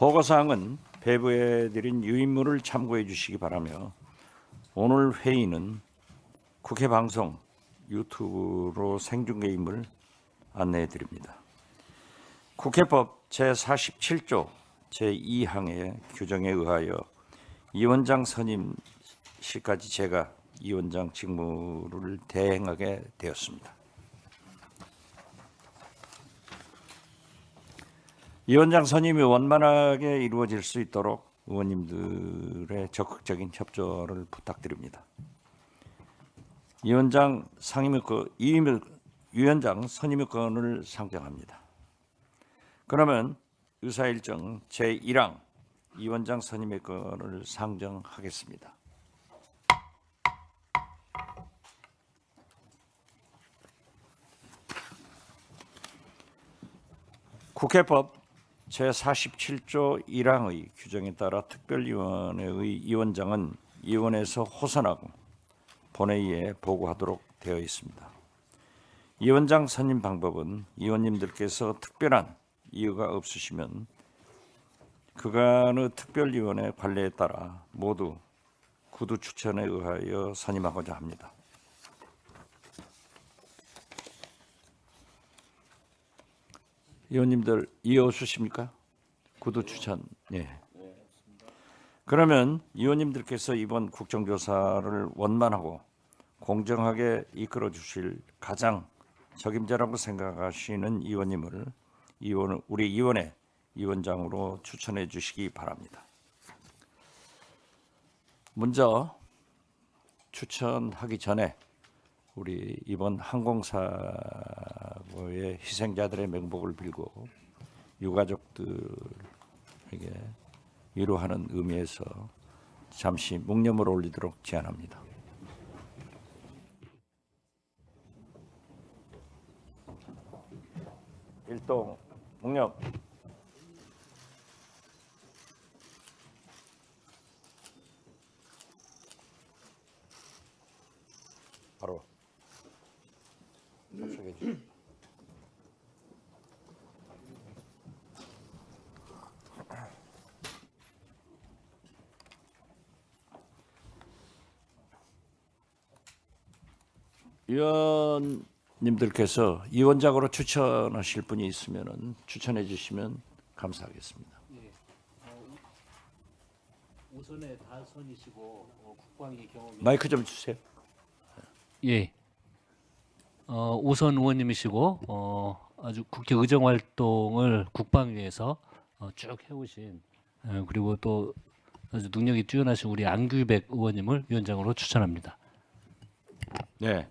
보고사항은 배부해드린 유인물을 참고해 주시기 바라며 오늘 회의는 국회 방송 유튜브로 생중계임을 안내해 드립니다. 국회법 제47조 제2항의 규정에 의하여 이 원장 선임 시까지 제가 이 원장 직무를 대행하게 되었습니다. 이 원장 선임이 원만하게 이루어질 수 있도록 의원님들의 적극적인 협조를 부탁드립니다. 이 원장 위원장 선임권을 상정합니다. 그러면 의사일정 제1항 이 원장 선임의 건을 상정하겠습니다. 국회법 제47조 1항의 규정에 따라 특별위원회의 위원장은 위원회에서 호선하고 본회의에 보고하도록 되어 있습니다. 위원장 선임 방법은 위원님들께서 특별한 이유가 없으시면 그간의 특별위원회 관례에 따라 모두 구두 추천에 의하여 선임하고자 합니다. 위원님들 이해 없으십니까? 구두 추천. 예. 그러면 위원님들께서 이번 국정조사를 원만하고 공정하게 이끌어 주실 가장 적임자라고 생각하시는 위원님을 우리 위원회 위원장으로 추천해 주시기 바랍니다. 먼저 추천하기 전에 우리 이번 항공사고의 희생자들의 명복을 빌고 유가족들에게 위로하는 의미에서 잠시 묵념을 올리도록 제안합니다. 일동 묵념. 바로 접속해 주십시오. 위원님들께서 위원장으로 추천하실 분이 있으면 추천해 주시면 감사하겠습니다. 예, 우선에 다선이시고 국방위 경험이 마이크 좀 주세요. 예, 오선 의원님이시고 아주 국회 의정 활동을 국방위에서 쭉 해오신 그리고 또 아주 능력이 뛰어나신 우리 안규백 의원님을 위원장으로 추천합니다. 네.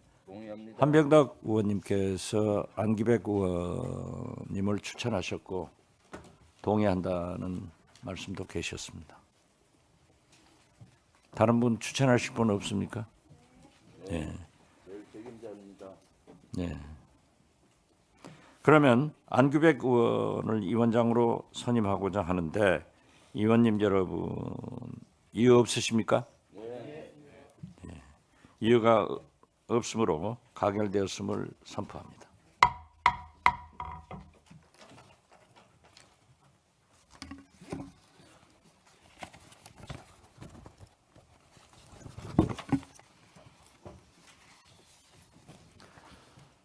한병덕 의원님께서 안기백 의원님을 추천하셨고 동의한다는 말씀도 계셨습니다. 다른 분 추천하실 분 없습니까? 네. 네. 그러면 안규백 의원을 위원장으로 선임하고자 하는데 의원님 여러분 이유 없으십니까? 네. 이유가 없으므로 가결되었음을 선포합니다.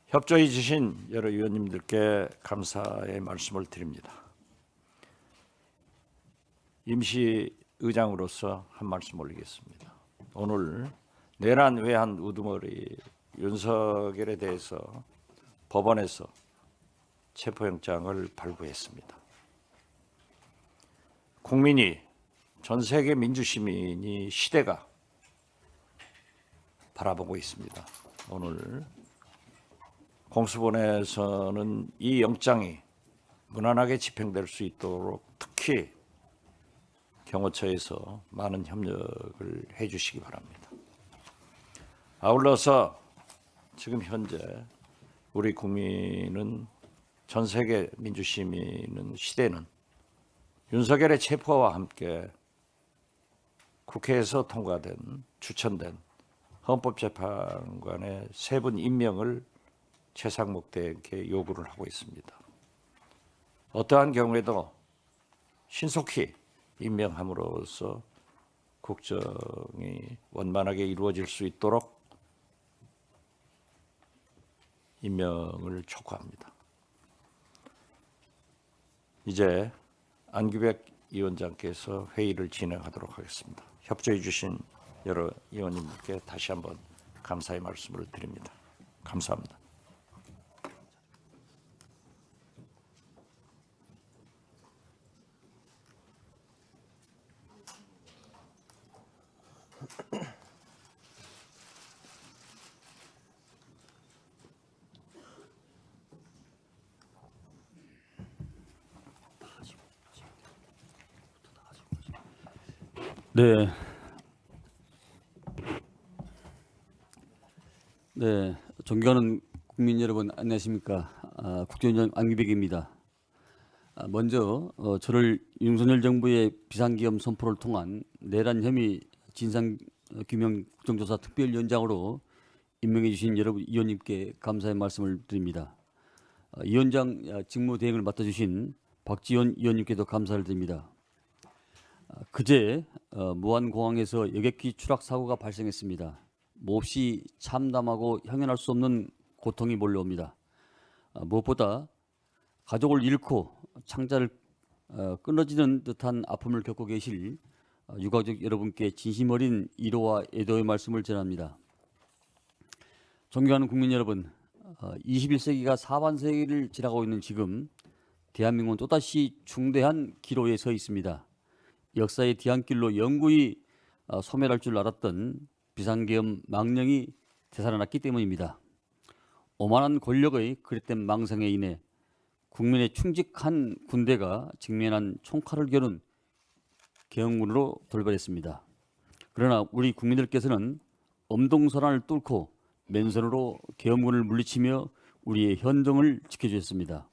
협조해 주신 여러 위원님들께 감사의 말씀을 드립니다. 임시 의장으로서 한 말씀 올리겠습니다. 오늘 내란 외환 우두머리 윤석열에 대해서 법원에서 체포영장을 발부했습니다. 국민이 전 세계 민주시민이 시대가 바라보고 있습니다. 오늘 공수본에서는 이 영장이 무난하게 집행될 수 있도록 특히 경호처에서 많은 협력을 해주시기 바랍니다. 아울러서 지금 현재 우리 국민은 전 세계 민주시민은 시대는 윤석열의 체포와 함께 국회에서 통과된 추천된 헌법재판관의 세 분 임명을 최상목대에게 요구를 하고 있습니다. 어떠한 경우에도 신속히 임명함으로써 국정이 원만하게 이루어질 수 있도록 임명을 촉구합니다. 이제 안규백 위원장께서 회의를 진행하도록 하겠습니다. 협조해 주신 여러 의원님들께 다시 한번 감사의 말씀을 드립니다. 감사합니다. 네. 네. 존경하는 국민 여러분 안녕하십니까? 국정원장 안규백입니다. 먼저 저를 윤석열 정부의 비상계엄 선포를 통한 내란 혐의 진상규명 국정조사 특별위원장으로 임명해 주신 여러분 의원님께 감사의 말씀을 드립니다. 위원장 직무 대행을 맡아주신 박지원 의원님께도 감사를 드립니다. 그제 무안공항에서 여객기 추락 사고가 발생했습니다. 몹시 참담하고 형연할 수 없는 고통이 몰려옵니다. 무엇보다 가족을 잃고 창자를 끊어지는 듯한 아픔을 겪고 계실 유가족 여러분께 진심 어린 위로와 애도의 말씀을 전합니다. 존경하는 국민 여러분, 21세기가 사반세기를 지나고 있는 지금 대한민국은 또다시 중대한 기로에 서 있습니다. 역사의 뒤안길로 영구히 소멸할 줄 알았던 비상계엄 망령이 되살아났기 때문입니다. 오만한 권력의 그릇된 망상에 인해 국민의 충직한 군대가 직면한 총칼을 겨눈 계엄군으로 돌변했습니다. 그러나 우리 국민들께서는 엄동설안을 뚫고 맨손으로 계엄군을 물리치며 우리의 현정을 지켜주셨습니다.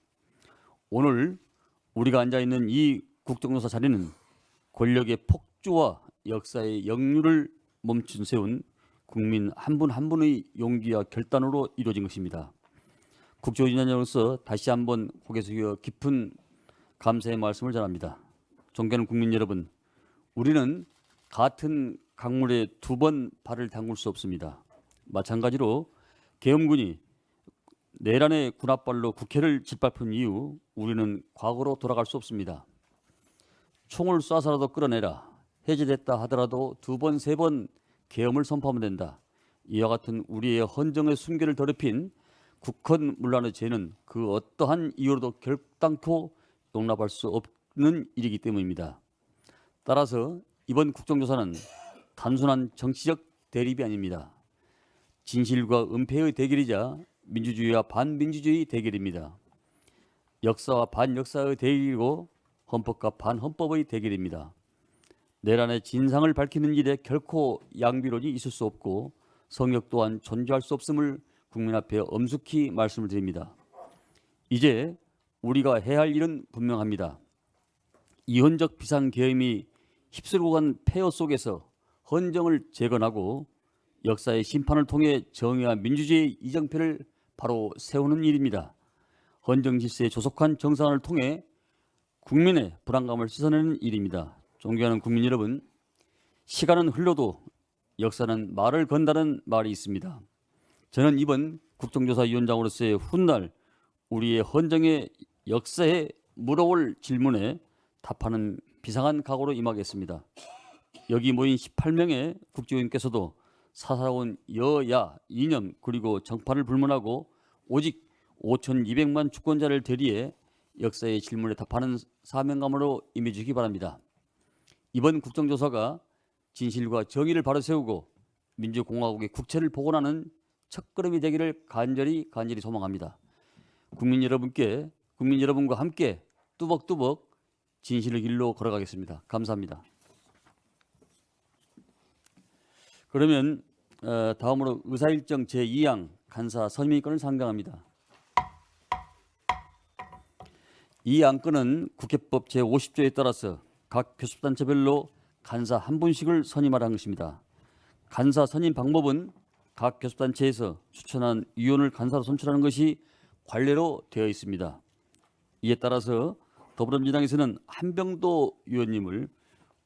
오늘 우리가 앉아있는 이 국정조사 자리는 권력의 폭주와 역사의 역류를 멈춘 세운 국민 한 분 한 분의 용기와 결단으로 이루어진 것입니다. 국정원장으로서 다시 한번 고개 숙여 깊은 감사의 말씀을 전합니다. 존경하는 국민 여러분, 우리는 같은 강물에 두 번 발을 담글 수 없습니다. 마찬가지로 계엄군이 내란의 군홧발로 국회를 짓밟은 이후 우리는 과거로 돌아갈 수 없습니다. 총을 쏴서라도 끌어내라. 해제됐다 하더라도 두 번, 세 번 계엄을 선포하면 된다. 이와 같은 우리의 헌정의 순결을 더럽힌 국헌문란의 죄는 그 어떠한 이유로도 결단코 용납할 수 없는 일이기 때문입니다. 따라서 이번 국정조사는 단순한 정치적 대립이 아닙니다. 진실과 은폐의 대결이자 민주주의와 반민주주의 대결입니다. 역사와 반역사의 대결이고 헌법과 반헌법의 대결입니다. 내란의 진상을 밝히는 일에 결코 양비론이 있을 수 없고 성역 또한 존재할 수 없음을 국민 앞에 엄숙히 말씀을 드립니다. 이제 우리가 해야 할 일은 분명합니다. 이헌적 비상계엄이 휩쓸고 간 폐허 속에서 헌정을 재건하고 역사의 심판을 통해 정의와 민주주의의 이정표를 바로 세우는 일입니다. 헌정 질서의 조속한 정상화를 통해 국민의 불안감을 씻어내는 일입니다. 존경하는 국민 여러분, 시간은 흘러도 역사는 말을 건다는 말이 있습니다. 저는 이번 국정조사위원장으로서의 훗날 우리의 헌정의 역사에 물어올 질문에 답하는 비상한 각오로 임하겠습니다. 여기 모인 18명의 국회의원께서도 사사로운 여야 이념 그리고 정파를 불문하고 오직 5,200만 주권자를 대리해 역사의 질문에 답하는 사명감으로 임해주시기 바랍니다. 이번 국정조사가 진실과 정의를 바로 세우고 민주공화국의 국채를 복원하는 첫걸음이 되기를 간절히 소망합니다. 국민 여러분과 함께 뚜벅뚜벅 진실의 길로 걸어가겠습니다. 감사합니다. 그러면 다음으로 의사일정 제2항 간사 선임인권을 상정합니다. 이 안건은 국회법 제50조에 따라서 각 교섭단체별로 간사 한 분씩을 선임하라는 것입니다. 간사 선임 방법은 각 교섭단체에서 추천한 위원을 간사로 선출하는 것이 관례로 되어 있습니다. 이에 따라서 더불어민주당에서는 한병도 의원님을,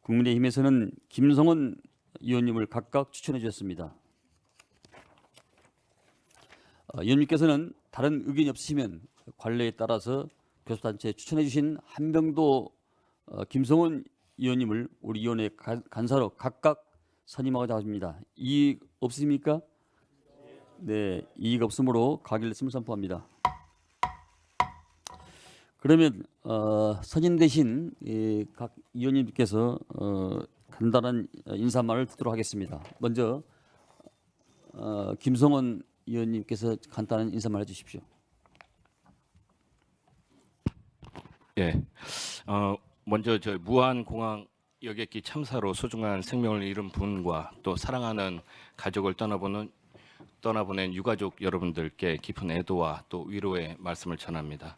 국민의힘에서는 김성원 의원님을 각각 추천해 주셨습니다. 의원님께서는 다른 의견이 없으시면 관례에 따라서 교섭단체에 추천해 주신 한병도, 김성원 의원님을 우리 위원회 간사로 각각 선임하고자 합니다. 이의 없으십니까? 네, 이의 없으므로 가결됐음을 선포합니다. 그러면 선임되신 각 의원님께서 간단한 인사말을 듣도록 하겠습니다. 먼저 김성원 의원님께서 간단한 인사말 해주십시오. 예, 먼저 저 무안공항 여객기 참사로 소중한 생명을 잃은 분과 또 사랑하는 가족을 떠나보낸 유가족 여러분들께 깊은 애도와 또 위로의 말씀을 전합니다.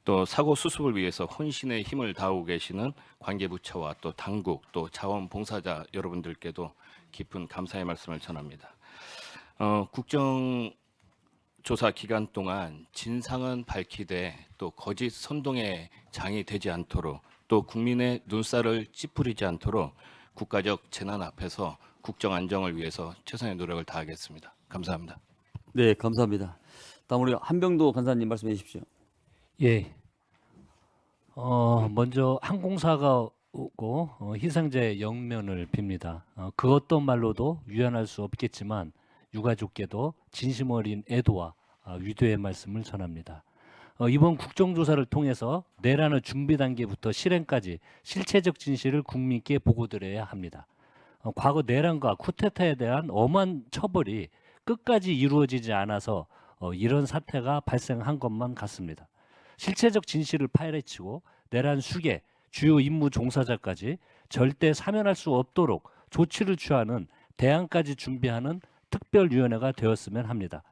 또 사고 수습을 위해서 혼신의 힘을 다하고 계시는 관계부처와 또 당국 또 자원봉사자 여러분들께도 깊은 감사의 말씀을 전합니다. 국정조사 기간 동안 진상은 밝히되 또 거짓 선동의 장이 되지 않도록 또 국민의 눈살을 찌푸리지 않도록 국가적 재난 앞에서 국정 안정을 위해서 최선의 노력을 다하겠습니다. 감사합니다. 네, 감사합니다. 다음 우리 한병도 간사님 말씀해 주십시오. 예. 먼저 항공사가 오고 희생자의 영면을 빕니다. 그 어떤 말로도 유연할 수 없겠지만 유가족께도 진심 어린 애도와 위도의 말씀을 전합니다. 이번 국정조사를 통해서 내란의 준비 단계부터 실행까지 실체적 진실을 국민께 보고드려야 합니다. 과거 내란과 쿠데타에 대한 엄한 처벌이 끝까지 이루어지지 않아서 이런 사태가 발생한 것만 같습니다. 실체적 진실을 파헤치고 내란 수계, 주요 임무 종사자까지 절대 사면할 수 없도록 조치를 취하는 대안까지 준비하는 특별위원회가 되었으면 합니다.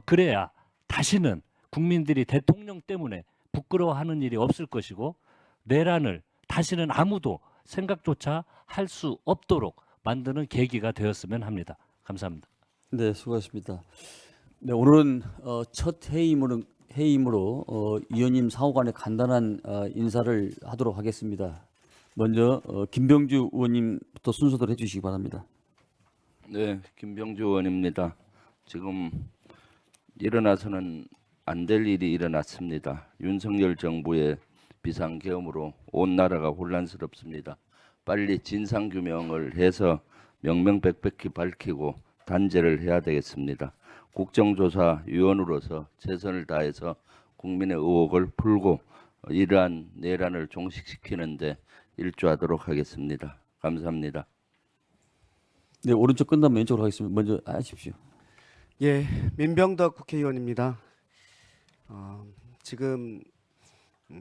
그래야 다시는 국민들이 대통령 때문에 부끄러워하는 일이 없을 것이고 내란을 다시는 아무도 생각조차 할 수 없도록 만드는 계기가 되었으면 합니다. 감사합니다. 네, 수고하셨습니다. 네, 오늘은 첫 회의이므로 위원님 상호간에 간단한 인사를 하도록 하겠습니다. 먼저 김병주 의원님부터 순서대로 해주시기 바랍니다. 네, 김병주 의원입니다. 지금 일어나서는 안 될 일이 일어났습니다. 윤석열 정부의 비상계엄으로 온 나라가 혼란스럽습니다. 빨리 진상규명을 해서 명명백백히 밝히고 단죄를 해야 되겠습니다. 국정조사위원으로서 최선을 다해서 국민의 의혹을 풀고 이러한 내란을 종식시키는 데 일조하도록 하겠습니다. 감사합니다. 네, 오른쪽 끝나면 왼쪽으로 하겠습니다. 먼저 하십시오. 예, 민병덕 국회의원입니다. 지금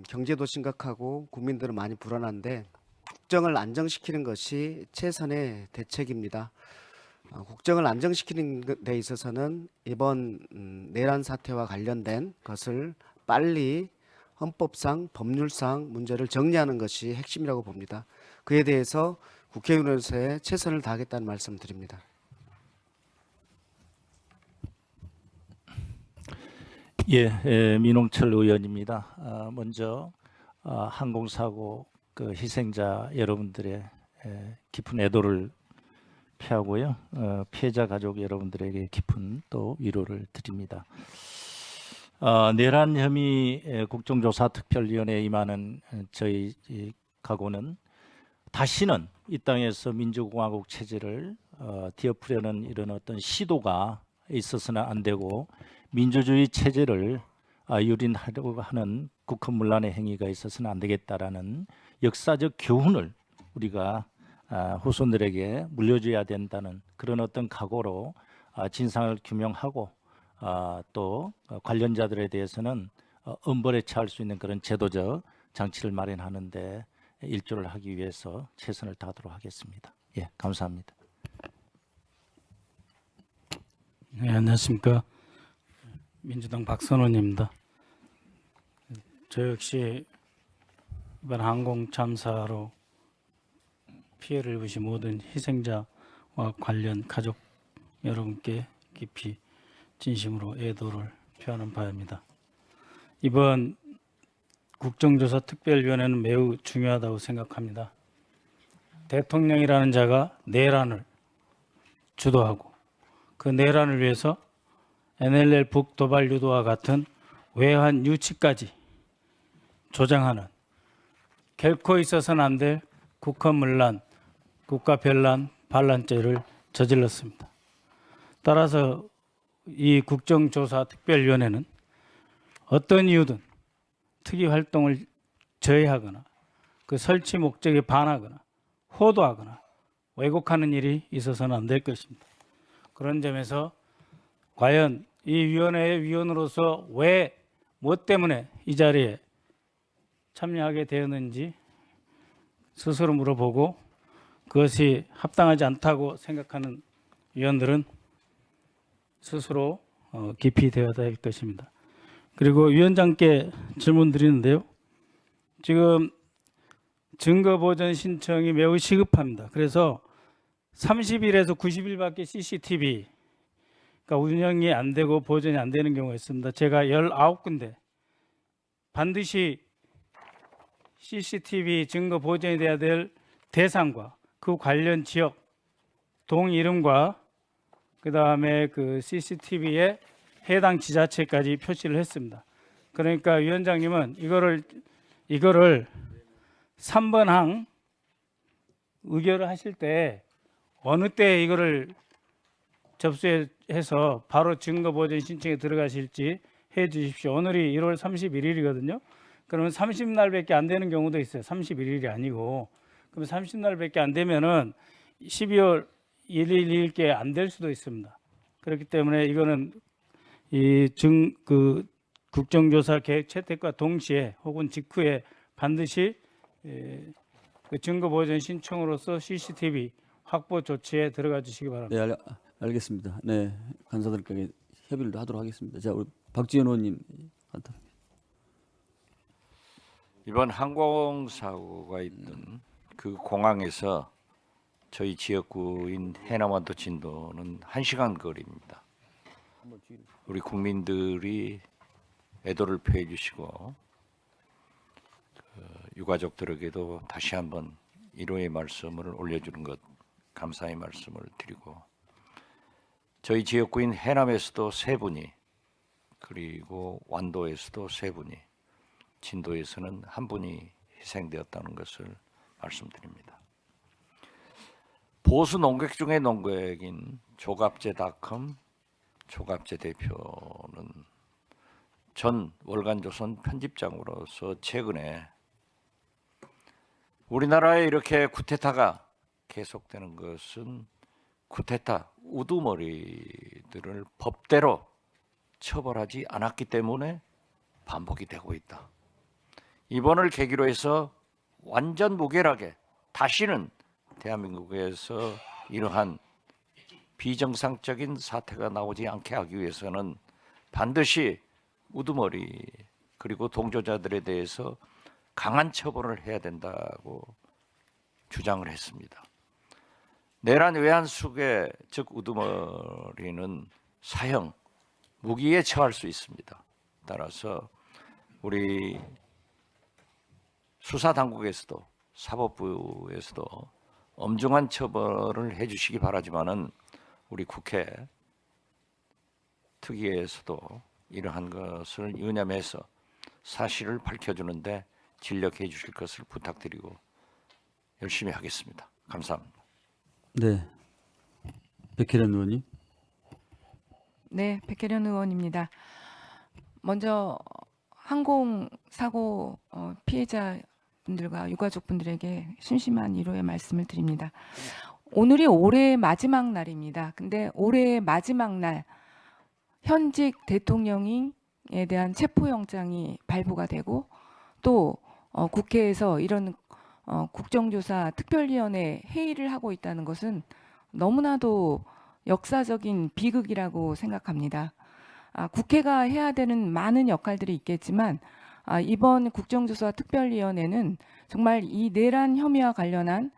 경제도 심각하고 국민들은 많이 불안한데 국정을 안정시키는 것이 최선의 대책입니다. 국정을 안정시키는 데 있어서는 이번 내란 사태와 관련된 것을 빨리 헌법상 법률상 문제를 정리하는 것이 핵심이라고 봅니다. 그에 대해서 국회의원으로서의 최선을 다하겠다는 말씀 드립니다. 예, 민홍철 의원입니다. 먼저 항공사고 그 희생자 여러분들의 깊은 애도를 표하고요. 피해자 가족 여러분들에게 깊은 또 위로를 드립니다. 내란 혐의 국정조사 특별위원회에 임하는 저희 각오는 다시는 이 땅에서 민주공화국 체제를 뒤엎으려는 이런 어떤 시도가 있어서는 안 되고 민주주의 체제를 유린하려고 하는 국헌문란의 행위가 있어서는 안 되겠다라는 역사적 교훈을 우리가 후손들에게 물려줘야 된다는 그런 어떤 각오로 진상을 규명하고 또 관련자들에 대해서는 엄벌에 처할 수 있는 그런 제도적 장치를 마련하는 데 일조를 하기 위해서 최선을 다하도록 하겠습니다. 예, 감사합니다. 네, 안녕하십니까. 민주당 박선원입니다. 저 역시 이번 항공 참사로 피해를 입으신 모든 희생자와 관련 가족 여러분께 깊이 진심으로 애도를 표하는 바입니다. 이번 국정조사 특별위원회는 매우 중요하다고 생각합니다. 대통령이라는 자가 내란을 주도하고 그 내란을 위해서 NLL 북도발 유도와 같은 외환 유치까지 조장하는 결코 있어서는 안 될 국헌문란, 국가변란, 반란죄를 저질렀습니다. 따라서 이 국정조사 특별위원회는 어떤 이유든 특이 활동을 저해하거나 그 설치 목적에 반하거나 호도하거나 왜곡하는 일이 있어서는 안 될 것입니다. 그런 점에서 과연 이 위원회의 위원으로서 왜, 뭐 때문에 이 자리에 참여하게 되었는지 스스로 물어보고 그것이 합당하지 않다고 생각하는 위원들은 스스로 깊이 되어야 될 것입니다. 그리고 위원장께 질문 드리는데요. 지금 증거보전 신청이 매우 시급합니다. 그래서 30일에서 90일밖에 CCTV가 운영이 안 되고 보전이 안 되는 경우가 있습니다. 제가 19군데 반드시 CCTV 증거 보전이 돼야 될 대상과 그 관련 지역, 동 이름과 그 다음에 그 CCTV의 해당 지자체까지 표시를 했습니다. 그러니까 위원장님은 이거를 3번 항 의결을 하실 때 어느 때 이거를 접수해서 바로 증거 보전 신청에 들어가실지 해 주십시오. 오늘이 1월 31일이거든요. 그러면 30날밖에 안 되는 경우도 있어요. 31일이 아니고. 그럼 30날밖에 안 되면은 12월 1일 2일께 안 될 수도 있습니다. 그렇기 때문에 이거는 그 국정조사 계획 채택과 동시에 혹은 직후에 반드시 그 증거 보전 신청으로서 CCTV 확보 조치에 들어가 주시기 바랍니다. 네, 알겠습니다. 네, 간사들께 협의를 하도록 하겠습니다. 자, 우리 박지원 의원님. 이번 항공사고가 있던 그 공항에서 저희 지역구인 해남완도 진도는 1시간 거리입니다. 우리 국민들이 애도를 표해 주시고 유가족들에게도 다시 한번 위로의 말씀을 올려주는 것 감사의 말씀을 드리고 저희 지역구인 해남에서도 3분이 그리고 완도에서도 3분이 진도에서는 1분이 희생되었다는 것을 말씀드립니다. 보수 농객 중의 농객인 조갑제닷컴 조갑제 대표는 전 월간조선 편집장으로서 최근에 우리나라에 이렇게 쿠데타가 계속되는 것은 쿠데타 우두머리들을 법대로 처벌하지 않았기 때문에 반복이 되고 있다. 이번을 계기로 해서 완전 무결하게 다시는 대한민국에서 이러한 비정상적인 사태가 나오지 않게 하기 위해서는 반드시 우두머리 그리고 동조자들에 대해서 강한 처벌을 해야 된다고 주장을 했습니다. 내란 외환 수괴 즉 우두머리는 사형 무기에 처할 수 있습니다. 따라서 우리 수사당국에서도 사법부에서도 엄중한 처벌을 해주시기 바라지만은 우리 국회 특위에서도 이러한 것을 유념해서 사실을 밝혀주는데 진력해 주실 것을 부탁드리고 열심히 하겠습니다. 감사합니다. 네, 백혜련 의원님. 네, 백혜련 의원입니다. 먼저 항공사고 피해자분들과 유가족분들에게 심심한 위로의 말씀을 드립니다. 오늘이 올해의 마지막 날입니다. 근데 올해의 마지막 날 현직 대통령에 대한 체포영장이 발부가 되고 또 국회에서 이런 국정조사 특별위원회 회의를 하고 있다는 것은 너무나도 역사적인 비극이라고 생각합니다. 국회가 해야 되는 많은 역할들이 있겠지만 이번 국정조사 특별위원회는 정말 이 내란 혐의와 관련한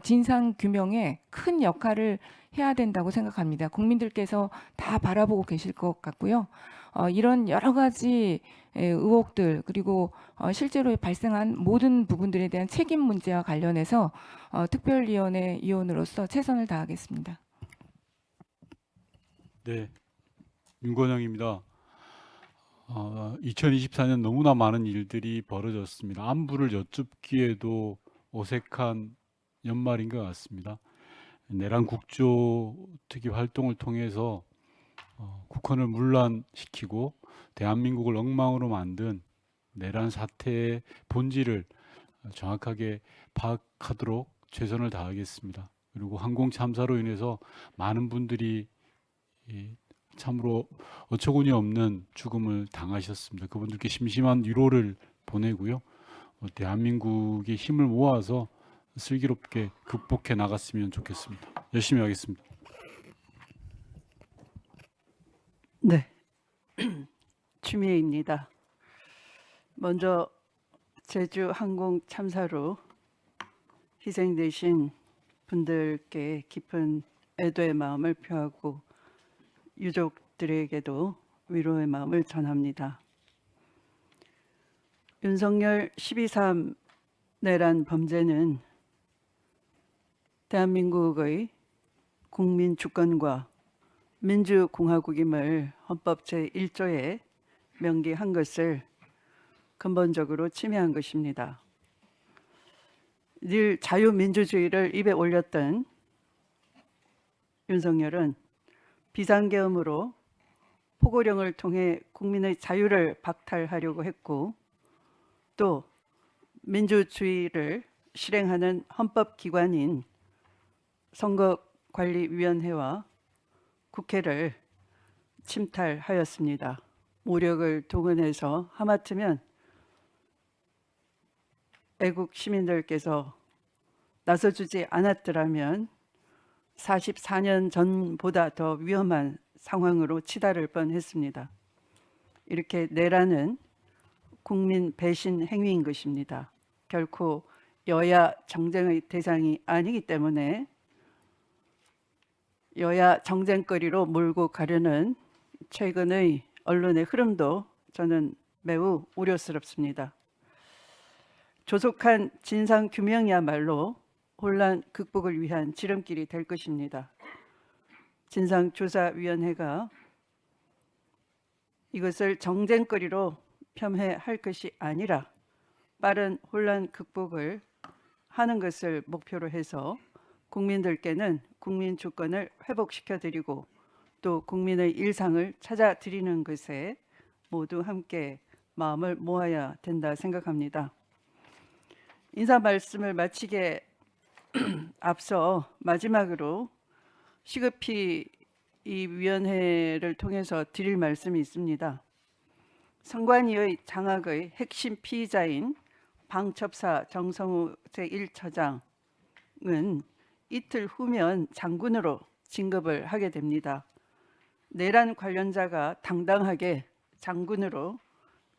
진상 규명에 큰 역할을 해야 된다고 생각합니다. 국민들께서 다 바라보고 계실 것 같고요. 이런 여러 가지 의혹들 그리고 실제로 발생한 모든 부분들에 대한 책임 문제와 관련해서 특별위원회 위원으로서 최선을 다하겠습니다. 네, 윤건영입니다. 2024년 너무나 많은 일들이 벌어졌습니다. 안부를 여쭙기에도 어색한 연말인 것 같습니다. 내란 국조 특위 활동을 통해서 국헌을 문란시키고 대한민국을 엉망으로 만든 내란 사태의 본질을 정확하게 파악하도록 최선을 다하겠습니다. 그리고 항공 참사로 인해서 많은 분들이 참으로 어처구니 없는 죽음을 당하셨습니다. 그분들께 심심한 위로를 보내고요. 대한민국의 힘을 모아서 슬기롭게 극복해 나갔으면 좋겠습니다. 열심히 하겠습니다. 네, 추미애입니다. 먼저 제주 항공 참사로 희생되신 분들께 깊은 애도의 마음을 표하고 유족들에게도 위로의 마음을 전합니다. 윤석열 12.3 내란 범죄는 대한민국의 국민 주권과 민주공화국임을 헌법 제1조에 명기한 것을 근본적으로 침해한 것입니다. 늘 자유민주주의를 입에 올렸던 윤석열은 비상계엄으로 포고령을 통해 국민의 자유를 박탈하려고 했고 또 민주주의를 실행하는 헌법기관인 선거관리위원회와 국회를 침탈하였습니다. 모력을 동원해서 하마터면 애국 시민들께서 나서주지 않았더라면 44년 전보다 더 위험한 상황으로 치달을 뻔했습니다. 이렇게 내란은 국민 배신 행위인 것입니다. 결코 여야 정쟁의 대상이 아니기 때문에 여야 정쟁거리로 몰고 가려는 최근의 언론의 흐름도 저는 매우 우려스럽습니다. 조속한 진상규명이야말로 혼란 극복을 위한 지름길이 될 것입니다. 진상조사위원회가 이것을 정쟁거리로 폄훼할 것이 아니라 빠른 혼란 극복을 하는 것을 목표로 해서 국민들께는 국민 주권을 회복시켜드리고 또 국민의 일상을 찾아드리는 것에 모두 함께 마음을 모아야 된다 생각합니다. 인사 말씀을 마치기에 앞서 마지막으로 시급히 이 위원회를 통해서 드릴 말씀이 있습니다. 선관위의 장악의 핵심 피의자인 방첩사 정성우 제1처장은 이틀 후면 장군으로 진급을 하게 됩니다. 내란 관련자가 당당하게 장군으로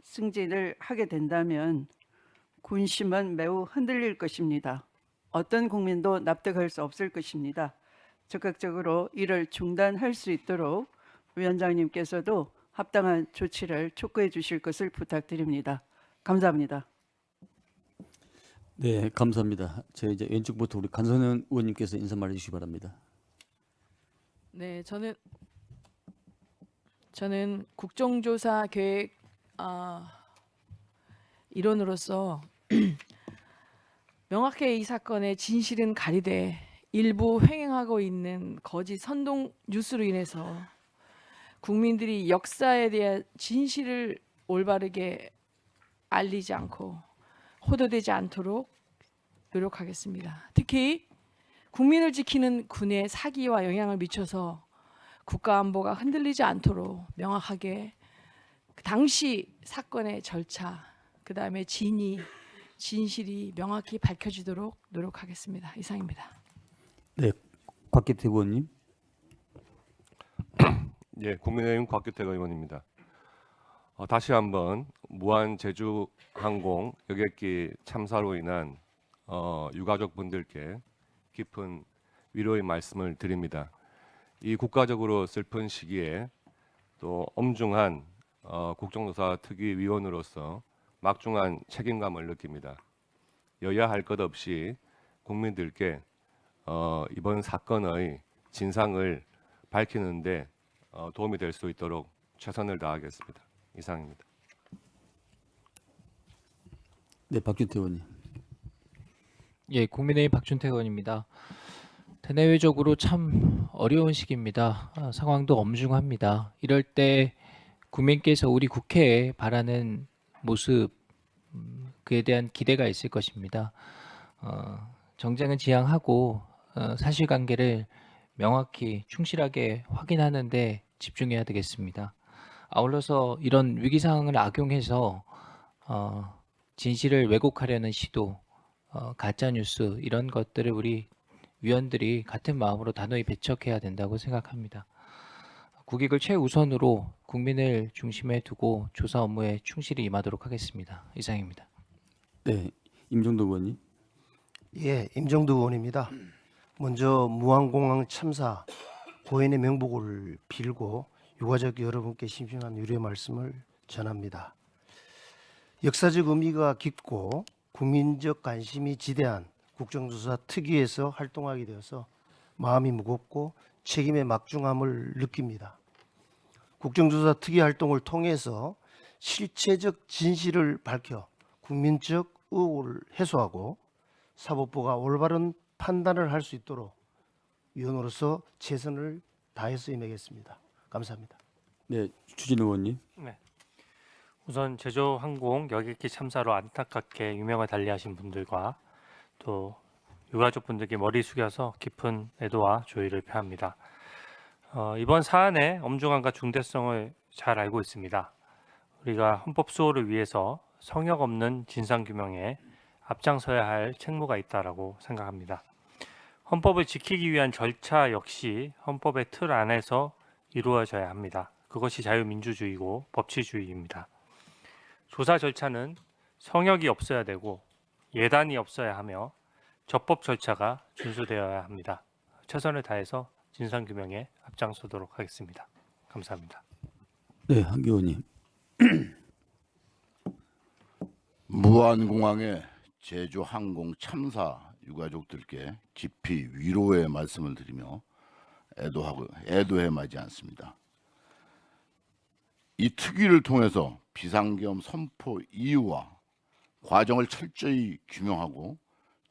승진을 하게 된다면 군심은 매우 흔들릴 것입니다. 어떤 국민도 납득할 수 없을 것입니다. 적극적으로 이를 중단할 수 있도록 위원장님께서도 합당한 조치를 촉구해 주실 것을 부탁드립니다. 감사합니다. 네, 감사합니다. 이제 왼쪽부터 우리 간선현 의원님께서 인사말 해주시기 바랍니다. 네, 저는 국정조사 계획 일원으로서 명확히 이 사건의 진실은 가리되 일부 횡행하고 있는 거짓 선동 뉴스로 인해서 국민들이 역사에 대한 진실을 올바르게 알리지 않고 호도되지 않도록 노력하겠습니다. 특히 국민을 지키는 군의 사기와 영향을 미쳐서 국가 안보가 흔들리지 않도록 명확하게 그 당시 사건의 절차, 그 다음에 진실이 명확히 밝혀지도록 노력하겠습니다. 이상입니다. 네, 곽기태 의원님. 예, 국민의힘 곽규택 의원입니다. 다시 한번 무한 제주항공 여객기 참사로 인한 유가족분들께 깊은 위로의 말씀을 드립니다. 이 국가적으로 슬픈 시기에 또 엄중한 국정조사 특위위원으로서 막중한 책임감을 느낍니다. 여야 할 것 없이 국민들께 이번 사건의 진상을 밝히는데 도움이 될 수 있도록 최선을 다하겠습니다. 이상입니다. 네, 박준태 의원님. 예, 국민의힘 박준태 의원입니다. 대내외적으로 참 어려운 시기입니다. 상황도 엄중합니다. 이럴 때 국민께서 우리 국회에 바라는 모습, 그에 대한 기대가 있을 것입니다. 정쟁은 지양하고 사실관계를 명확히 충실하게 확인하는 데 집중해야 되겠습니다. 아울러서 이런 위기 상황을 악용해서 진실을 왜곡하려는 시도, 가짜 뉴스 이런 것들을 우리 위원들이 같은 마음으로 단호히 배척해야 된다고 생각합니다. 국익을 최우선으로 국민을 중심에 두고 조사 업무에 충실히 임하도록 하겠습니다. 이상입니다. 네, 임종덕 의원님. 예, 임정두 의원입니다. 먼저 무안공항 참사 고인의 명복을 빌고 유가족 여러분께 심심한 위로의 말씀을 전합니다. 역사적 의미가 깊고 국민적 관심이 지대한 국정조사 특위에서 활동하게 되어서 마음이 무겁고 책임의 막중함을 느낍니다. 국정조사 특위 활동을 통해서 실체적 진실을 밝혀 국민적 의혹을 해소하고 사법부가 올바른 판단을 할 수 있도록 위원으로서 최선을 다해서 임하겠습니다. 감사합니다. 네, 추진 의원님. 네. 우선 제주항공 여객기 참사로 안타깝게 유명을 달리하신 분들과 또 유가족분들께 머리 숙여서 깊은 애도와 조의를 표합니다. 이번 사안의 엄중함과 중대성을 잘 알고 있습니다. 우리가 헌법 수호를 위해서 성역 없는 진상규명에 앞장서야 할 책무가 있다라고 생각합니다. 헌법을 지키기 위한 절차 역시 헌법의 틀 안에서 이루어져야 합니다. 그것이 자유민주주의고 법치주의입니다. 조사 절차는 성역이 없어야 되고 예단이 없어야 하며 적법 절차가 준수되어야 합니다. 최선을 다해서 진상규명에 앞장서도록 하겠습니다. 감사합니다. 네, 한기 의원님. 무안공항의 제주항공 참사 유가족들께 깊이 위로의 말씀을 드리며 애도해 마지 않습니다. 이 특위를 통해서 비상계엄 선포 이유와 과정을 철저히 규명하고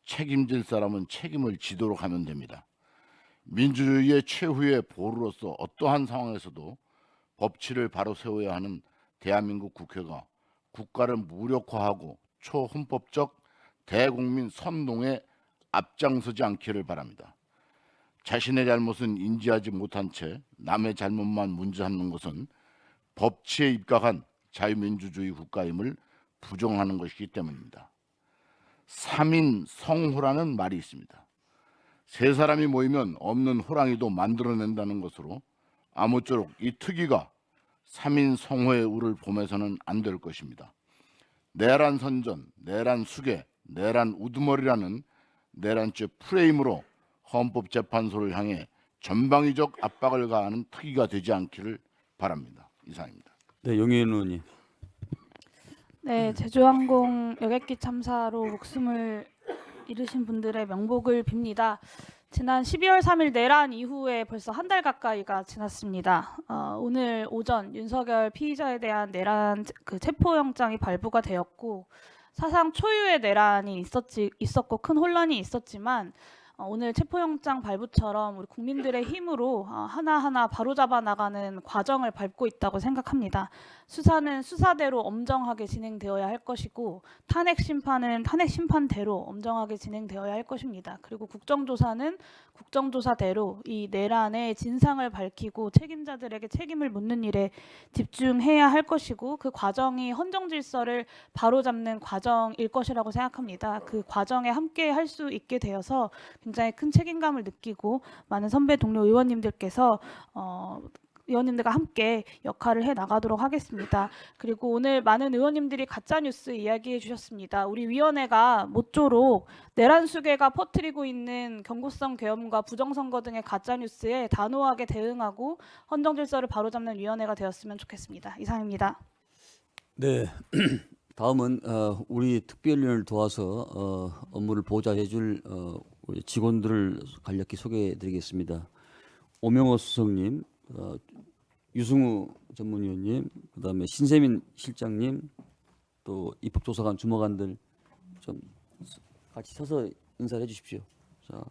책임질 사람은 책임을 지도록 하면 됩니다. 민주주의의 최후의 보루로서 어떠한 상황에서도 법치를 바로 세워야 하는 대한민국 국회가 국가를 무력화하고 초헌법적 대국민 선동에 앞장서지 않기를 바랍니다. 자신의 잘못은 인지하지 못한 채 남의 잘못만 문제삼는 것은 법치에 입각한 자유민주주의 국가임을 부정하는 것이기 때문입니다. 3인 성호라는 말이 있습니다. 세 사람이 모이면 없는 호랑이도 만들어낸다는 것으로 아무쪼록 이 특위가 3인 성호의 우를 봄에서는 안 될 것입니다. 내란 선전, 내란 수괴, 내란 우두머리라는 내란죄 프레임으로 헌법재판소를 향해 전방위적 압박을 가하는 특위가 되지 않기를 바랍니다. 이상입니다. 네, 영희은 의원님. 네, 제주항공 여객기 참사로 목숨을 잃으신 분들의 명복을 빕니다. 지난 12월 3일 내란 이후에 벌써 한 달 가까이가 지났습니다. 오늘 오전 윤석열 피의자에 대한 내란 체포영장이 발부가 되었고 사상 초유의 내란이 있었고 큰 혼란이 있었지만 오늘 체포영장 발부처럼 우리 국민들의 힘으로 하나하나 바로잡아 나가는 과정을 밟고 있다고 생각합니다. 수사는 수사대로 엄정하게 진행되어야 할 것이고 탄핵 심판은 탄핵 심판대로 엄정하게 진행되어야 할 것입니다. 그리고 국정조사는 국정조사대로 이 내란의 진상을 밝히고 책임자들에게 책임을 묻는 일에 집중해야 할 것이고 그 과정이 헌정질서를 바로잡는 과정일 것이라고 생각합니다. 그 과정에 함께 할 수 있게 되어서 굉장히 큰 책임감을 느끼고 많은 선배 동료 의원님들께서 의원님들과 함께 역할을 해 나가도록 하겠습니다. 그리고 오늘 많은 의원님들이 가짜 뉴스 이야기해 주셨습니다. 우리 위원회가 모쪼록 내란 수괴가 퍼뜨리고 있는 경고성 계엄과 부정선거 등의 가짜 뉴스에 단호하게 대응하고 헌정 질서를 바로잡는 위원회가 되었으면 좋겠습니다. 이상입니다. 네. 다음은 우리 특별위원을 도와서 업무를 보좌해줄 우리 직원들을 간략히 소개해드리겠습니다. 오명호 수석님, 유승우 전문위원님, 그다음에 신세민 실장님, 또 입법조사관 주무관들 좀 같이 서서 인사를 해주십시오. 자,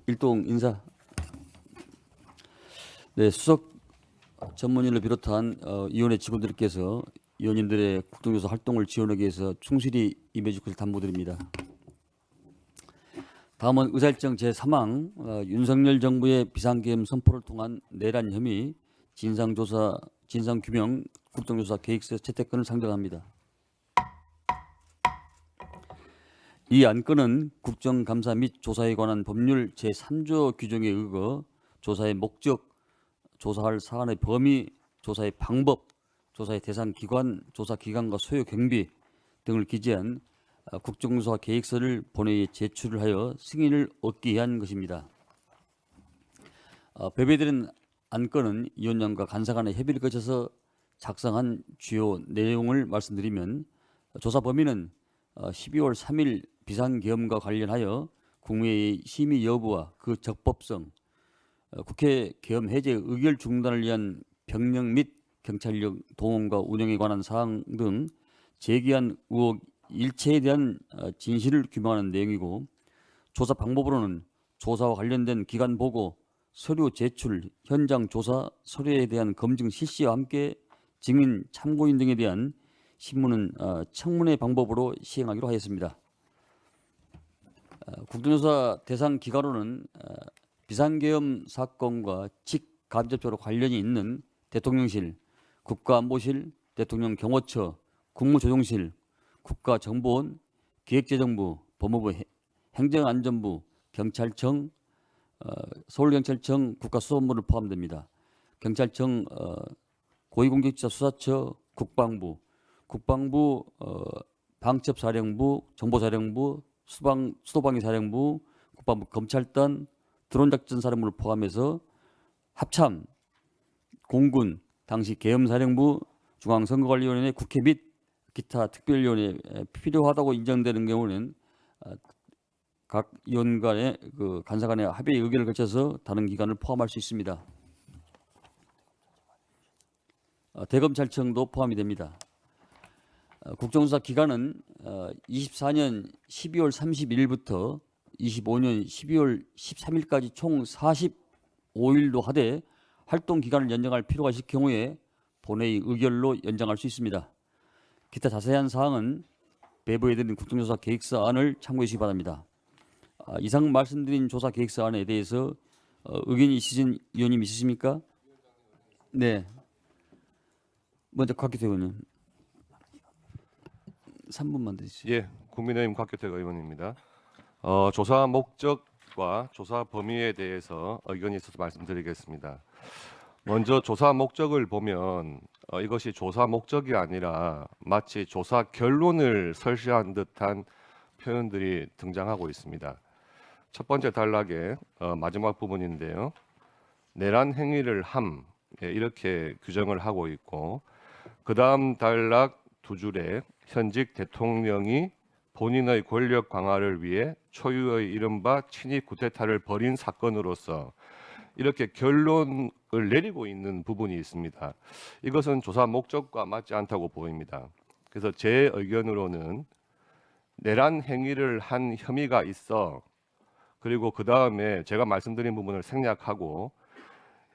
일동 인사. 네, 수석 전문위원을 비롯한 위원회 직원들께서 위원님들의 국정조사 활동을 지원하기 위해서 충실히 임해줄 것을 당부드립니다. 다음은 의사일정 제3항 윤석열 정부의 비상계엄 선포를 통한 내란 혐의 진상조사, 진상규명, 국정조사 계획서 채택권을 상정합니다. 이 안건은 국정감사 및 조사에 관한 법률 제3조 규정에 의거 조사의 목적, 조사할 사안의 범위, 조사의 방법, 조사의 대상 기관, 조사 기관과 소요 경비 등을 기재한 국정조사 계획서를 본회의에 제출을 하여 승인을 얻기 위한 것입니다. 배배드린 안건은 위원장과 간사 간의 협의를 거쳐서 작성한 주요 내용을 말씀드리면 조사 범위는 12월 3일 비상계엄과 관련하여 국무회의 심의 여부와 그 적법성, 국회 계엄 해제 의결 중단을 위한 병력 및 경찰력 동원과 운영에 관한 사항 등 제기한 의혹 일체에 대한 진실을 규명하는 내용이고 조사 방법으로는 조사와 관련된 기관 보고, 서류 제출, 현장 조사, 서류에 대한 검증 실시와 함께 증인, 참고인 등에 대한 신문은 청문회 방법으로 시행하기로 하였습니다. 국정조사 대상 기관으로는 비상계엄 사건과 직간접적으로 관련이 있는 대통령실, 국가안보실, 대통령 경호처, 국무조정실, 국가정보원, 기획재정부, 법무부, 행정안전부, 경찰청, 서울경찰청, 국가수사본부를 포함됩니다. 경찰청, 고위공직자수사처, 국방부, 방첩사령부, 정보사령부, 수도방위사령부, 국방부 검찰단, 드론작전사령부를 포함해서 합참, 공군, 당시 계엄사령부, 중앙선거관리위원회, 국회 및 기타 특별위원회 필요하다고 인정되는 경우는 각 위원 간의 간사 간의 합의 의결을 거쳐서 다른 기관을 포함할 수 있습니다. 대검찰청도 포함이 됩니다. 국정조사 기간은 24년 12월 31일부터 25년 12월 13일까지 총 45일로 하되 활동 기간을 연장할 필요가 있을 경우에 본회의 의결로 연장할 수 있습니다. 기타 자세한 사항은 배부해드린 국정조사 계획서안을 참고해 주시기 바랍니다. 이상 말씀드린 조사 계획서안에 대해서 의견이 있으신 위원님 있으십니까? 네. 먼저 곽규태 의원님. 3분만 드리시죠. 예, 국민의힘 곽규택 의원입니다. 조사 목적과 조사 범위에 대해서 의견이 있어서 말씀드리겠습니다. 먼저 조사 목적을 보면 이것이 조사 목적이 아니라 마치 조사 결론을 설시한 듯한 표현들이 등장하고 있습니다. 첫 번째 단락의 마지막 부분인데요. 내란 행위를 함, 이렇게 규정을 하고 있고, 그 다음 단락 두 줄에 현직 대통령이 본인의 권력 강화를 위해 초유의 이른바 친위 쿠데타를 벌인 사건으로서 이렇게 결론을 내리고 있는 부분이 있습니다. 이것은 조사 목적과 맞지 않다고 보입니다. 그래서 제 의견으로는 내란 행위를 한 혐의가 있어, 그리고 그 다음에 제가 말씀드린 부분을 생략하고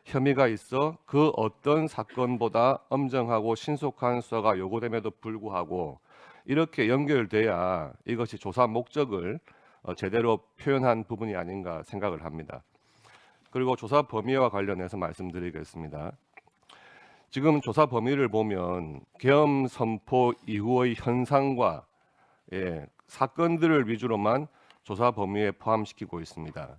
혐의가 있어 그 어떤 사건보다 엄정하고 신속한 수사가 요구됨에도 불구하고 이렇게 연결돼야 이것이 조사 목적을 제대로 표현한 부분이 아닌가 생각을 합니다. 그리고 조사 범위와 관련해서 말씀드리겠습니다. 지금 조사 범위를 보면 계엄 선포 이후의 현상과 사건들을 위주로만 조사 범위에 포함시키고 있습니다.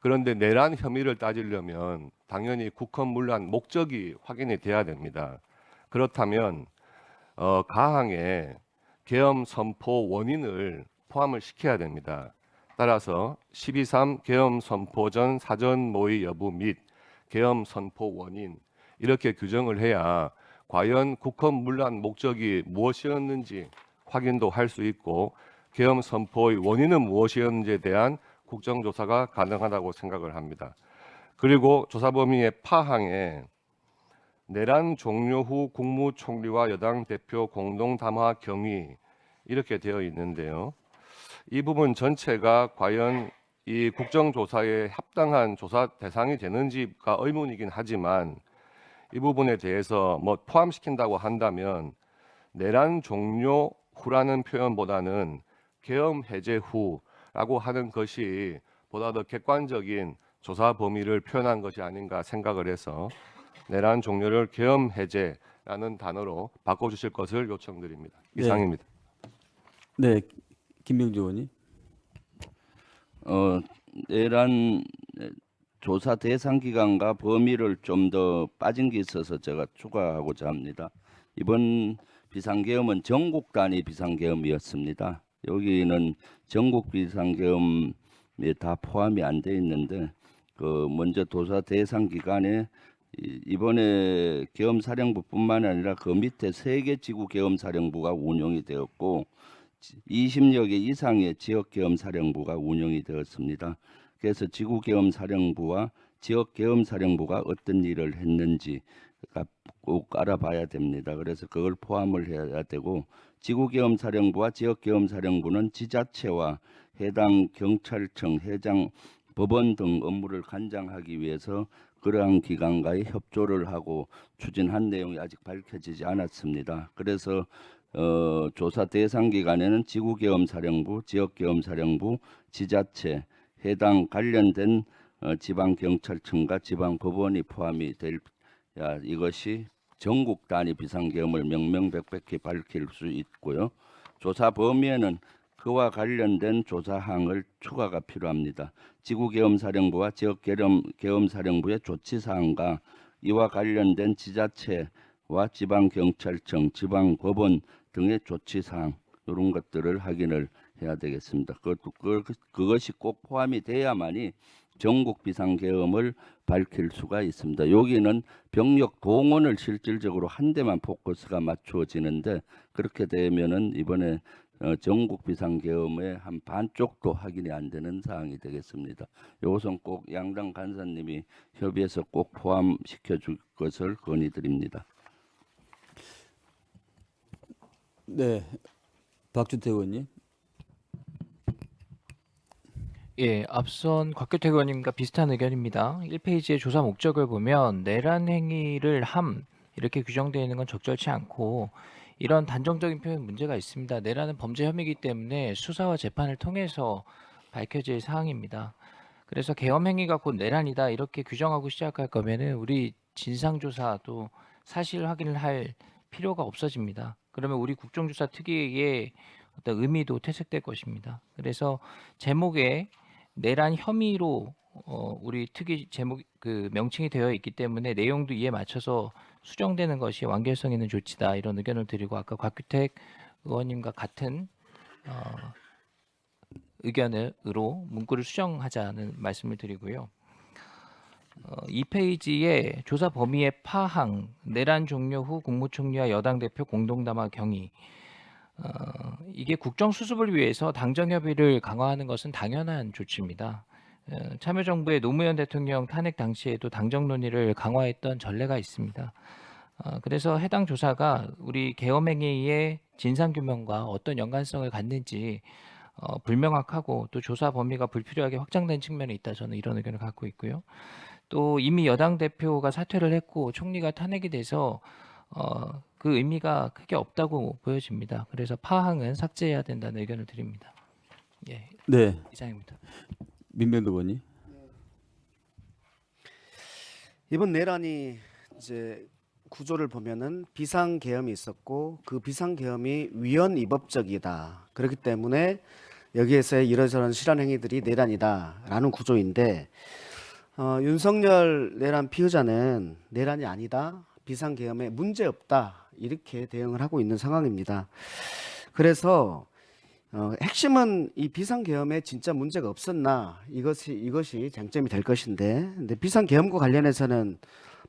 그런데 내란 혐의를 따지려면 당연히 국헌문란 목적이 확인이 돼야 됩니다. 그렇다면 가항에 계엄 선포 원인을 포함을 시켜야 됩니다. 따라서 12.3 계엄 선포 전 사전 모의 여부 및 계엄 선포 원인 이렇게 규정을 해야 과연 국헌문란 목적이 무엇이었는지 확인도 할 수 있고 계엄 선포의 원인은 무엇이었는지에 대한 국정조사가 가능하다고 생각을 합니다. 그리고 조사 범위의 파항에 내란 종료 후 국무총리와 여당 대표 공동 담화 경위 이렇게 되어 있는데요. 이 부분 전체가 과연 이 국정조사에 합당한 조사 대상이 되는지가 의문이긴 하지만 이 부분에 대해서 뭐 포함시킨다고 한다면 내란 종료 후라는 표현보다는 계엄 해제 후라고 하는 것이 보다 더 객관적인 조사 범위를 표현한 것이 아닌가 생각을 해서 내란 종료를 계엄 해제라는 단어로 바꿔주실 것을 요청드립니다. 이상입니다. 네, 김명주 의원님. 내란 조사 대상 기간과 범위를 좀 더 빠진 게 있어서 제가 추가하고자 합니다. 이번 비상계엄은 전국 단위 비상계엄이었습니다. 여기는 전국 비상계엄에 다 포함이 안 돼 있는데 먼저 조사 대상 기간에 이번에 계엄사령부뿐만 아니라 그 밑에 3개 지구 계엄사령부가 운영이 되었고 20여 개 이상의 지역 계엄사령부가 운영이 되었습니다. 그래서 지구 계엄사령부와 지역 계엄사령부가 어떤 일을 했는지가 꼭 알아봐야 됩니다. 그래서 그걸 포함을 해야 되고 지구 계엄사령부와 지역 계엄사령부는 지자체와 해당 경찰청, 해당 법원 등 업무를 관장하기 위해서 그러한 기관과의 협조를 하고 추진한 내용이 아직 밝혀지지 않았습니다. 그래서 조사 대상 기간에는 지구계엄사령부, 지역계엄사령부, 지자체, 해당 관련된 지방경찰청과 지방법원이 포함이 될 이것이 전국 단위 비상계엄을 명명백백히 밝힐 수 있고요. 조사 범위에는 그와 관련된 조사항을 추가가 필요합니다. 지구계엄사령부와 지역계엄사령부의 조치사항과 이와 관련된 지자체와 지방경찰청, 지방법원 등의 조치사항 이런 것들을 확인을 해야 되겠습니다. 그것이 꼭 포함이 돼야만이 전국 비상계엄을 밝힐 수가 있습니다. 여기는 병력 동원을 실질적으로 한 데만 포커스가 맞추어지는데 그렇게 되면은 이번에 전국 비상계엄의 한 반쪽도 확인이 안 되는 사항이 되겠습니다. 이것은 꼭 양당 간사님이 협의해서 꼭 포함시켜 줄 것을 건의드립니다. 네, 박준태 의원님. 예, 앞선 곽규택 의원님과 비슷한 의견입니다. 1페이지의 조사 목적을 보면 내란 행위를 함 이렇게 규정되어 있는 건 적절치 않고 이런 단정적인 표현 문제가 있습니다. 내란은 범죄 혐의이기 때문에 수사와 재판을 통해서 밝혀질 사항입니다. 그래서 계엄 행위가 곧 내란이다 이렇게 규정하고 시작할 거면은 우리 진상조사 또 사실 확인을 할 필요가 없어집니다. 그러면 우리 국정조사 특유의 어떤 의미도 퇴색될 것입니다. 그래서 제목에 내란 혐의로 우리 특이 제목 그 명칭이 되어 있기 때문에 내용도 이에 맞춰서 수정되는 것이 완결성 있는 조치다 이런 의견을 드리고 아까 곽규택 의원님과 같은 의견으로 문구를 수정하자는 말씀을 드리고요. 2페이지에 조사 범위의 파항, 내란 종료 후 국무총리와 여당 대표 공동담화 경위 이게 국정 수습을 위해서 당정 협의를 강화하는 것은 당연한 조치입니다. 참여정부의 노무현 대통령 탄핵 당시에도 당정 논의를 강화했던 전례가 있습니다. 그래서 해당 조사가 우리 계엄행위의 진상규명과 어떤 연관성을 갖는지 불명확하고 또 조사 범위가 불필요하게 확장된 측면이 있다 저는 이런 의견을 갖고 있고요. 또 이미 여당 대표가 사퇴를 했고 총리가 탄핵이 돼서 그 의미가 크게 없다고 보여집니다. 그래서 파항은 삭제해야 된다는 의견을 드립니다. 예, 네, 이상입니다. 민병도 의원님. 이번 내란이 이제 구조를 보면은 비상계엄이 있었고 그 비상계엄이 위헌 위법적이다. 그렇기 때문에 여기에서의 이러저런 실현 행위들이 내란이다라는 구조인데 윤석열 내란 피의자는 내란이 아니다, 비상계엄에 문제 없다 이렇게 대응을 하고 있는 상황입니다. 그래서 핵심은 이 비상계엄에 진짜 문제가 없었나 이것이 쟁점이 될 것인데, 근데 비상계엄과 관련해서는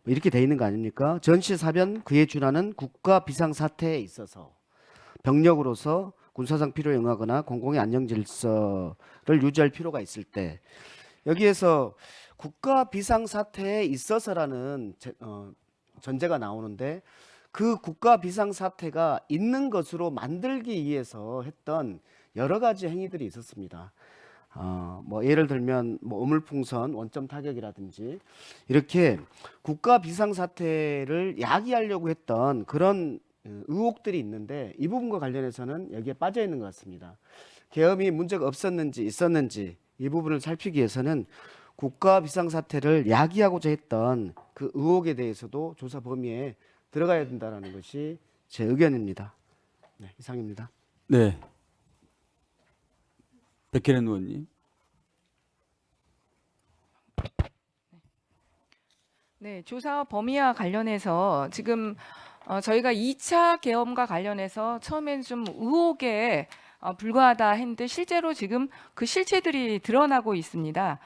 이렇게 돼 있는 거 아닙니까? 전시사변 그에 준하는 국가 비상사태에 있어서 병력으로서 군사상 필요에 응하거나 공공의 안녕 질서를 유지할 필요가 있을 때, 여기에서 국가 비상사태에 있어서라는 전제가 나오는데, 그 국가 비상사태가 있는 것으로 만들기 위해서 했던 여러 가지 행위들이 있었습니다. 뭐 예를 들면 뭐 어물풍선, 원점 타격이라든지 이렇게 국가 비상사태를 야기하려고 했던 그런 의혹들이 있는데, 이 부분과 관련해서는 여기에 빠져 있는 것 같습니다. 계엄이 문제가 없었는지 있었는지 이 부분을 살피기 위해서는 국가 비상사태를 야기하고자 했던 그 의혹에 대해서도 조사 범위에 들어가야 된다는 것이 제 의견입니다. 네, 이상입니다. 네. 백혜련 의원님. 네, 조사 범위와 관련해서 지금 저희가 2차 계엄과 관련해서 처음엔 좀 의혹에 불과하다 했는데, 실제로 지금 그 실체들이 드러나고 있습니다.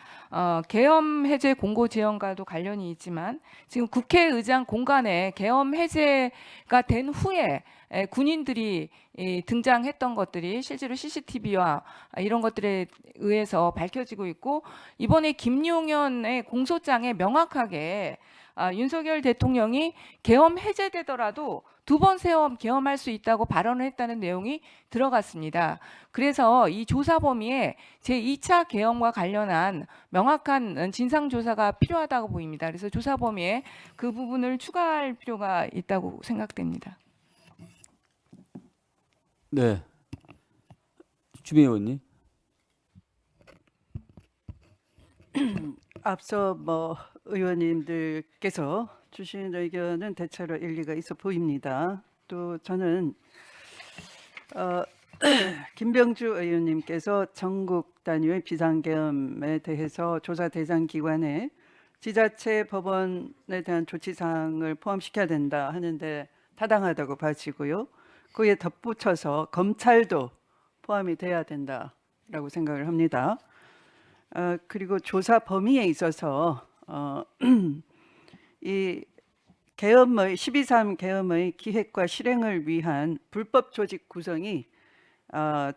계엄 해제 공고 지연과도 관련이 있지만, 지금 국회의장 공간에 계엄 해제가 된 후에 군인들이 등장했던 것들이 실제로 CCTV와 이런 것들에 의해서 밝혀지고 있고, 이번에 김용현의 공소장에 명확하게 윤석열 대통령이 계엄 해제되더라도 2번 세엄 계엄할 수 있다고 발언을 했다는 내용이 들어갔습니다. 그래서 이 조사 범위에 제2차 계엄과 관련한 명확한 진상조사가 필요하다고 보입니다. 그래서 조사 범위에 그 부분을 추가할 필요가 있다고 생각됩니다. 네. 주미 의원님. 앞서 의원님들께서 주신 의견은 대체로 일리가 있어 보입니다. 또 저는 김병주 의원님께서 전국 단위의 비상계엄에 대해서 조사 대상 기관에 지자체 법원에 대한 조치사항을 포함시켜야 된다 하는데 타당하다고 봐지고요. 그에 덧붙여서 검찰도 포함이 돼야 된다라고 생각을 합니다. 그리고 조사 범위에 있어서 이 계엄의 12.3 계엄의 기획과 실행을 위한 불법 조직 구성이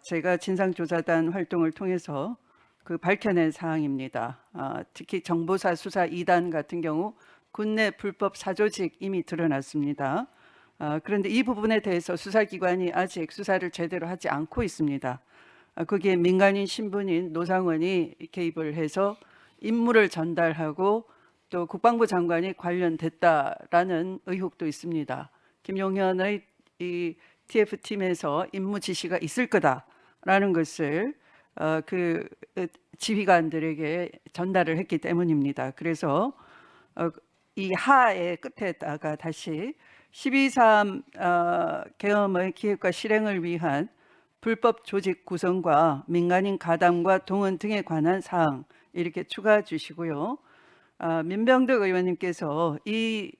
제가 진상조사단 활동을 통해서 밝혀낸 사항입니다. 특히 정보사 수사 2단 같은 경우 군내 불법 사조직 이미 드러났습니다. 그런데 이 부분에 대해서 수사기관이 아직 수사를 제대로 하지 않고 있습니다. 거기에 민간인 신분인 노상원이 개입을 해서 임무를 전달하고 또 국방부 장관이 관련됐다라는 의혹도 있습니다. 김용현의 이 TF팀에서 임무 지시가 있을 거다라는 것을 그 지휘관들에게 전달을 했기 때문입니다. 그래서 이 하의 끝에다가 다시 12.3 계엄의 기획과 실행을 위한 불법 조직 구성과 민간인 가담과 동원 등에 관한 사항 이렇게 추가해 주시고요. 민병덕 의원님께서 이